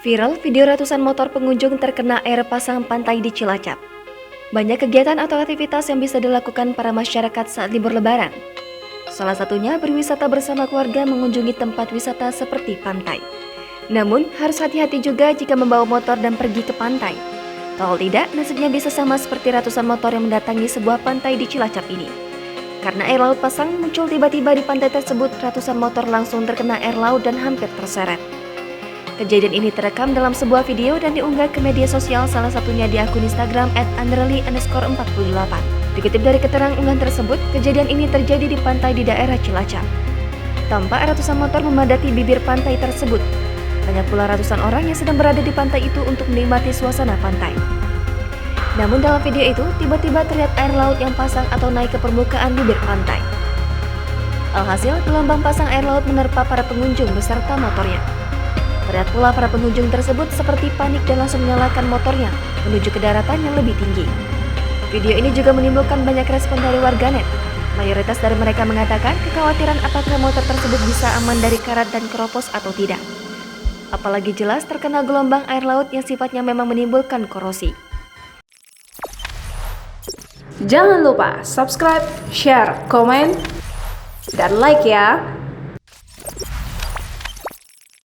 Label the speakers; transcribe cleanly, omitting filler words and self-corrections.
Speaker 1: Viral video ratusan motor pengunjung terkena air pasang pantai di Cilacap. Banyak kegiatan atau aktivitas yang bisa dilakukan para masyarakat saat libur lebaran. Salah satunya berwisata bersama keluarga mengunjungi tempat wisata seperti pantai. Namun, harus hati-hati juga jika membawa motor dan pergi ke pantai. Kalau tidak, nasibnya bisa sama seperti ratusan motor yang mendatangi sebuah pantai di Cilacap ini. Karena air laut pasang muncul tiba-tiba di pantai tersebut, ratusan motor langsung terkena air laut dan hampir terseret. Kejadian ini terekam dalam sebuah video dan diunggah ke media sosial, salah satunya di akun Instagram @underly_48. Dikutip dari keterangan unggahan tersebut, kejadian ini terjadi di pantai di daerah Cilacap. Tampak ratusan motor memadati bibir pantai tersebut. Banyak pula ratusan orang yang sedang berada di pantai itu untuk menikmati suasana pantai. Namun dalam video itu, tiba-tiba terlihat air laut yang pasang atau naik ke permukaan bibir pantai. Alhasil, gelombang pasang air laut menerpa para pengunjung beserta motornya. Terlihat pula para pengunjung tersebut seperti panik dan langsung menyalakan motornya menuju ke daratan yang lebih tinggi. Video ini juga menimbulkan banyak respon dari warganet. Mayoritas dari mereka mengatakan kekhawatiran apakah motor tersebut bisa aman dari karat dan keropos atau tidak. Apalagi jelas terkena gelombang air laut yang sifatnya memang menimbulkan korosi.
Speaker 2: Jangan lupa subscribe, share, komen, dan like ya!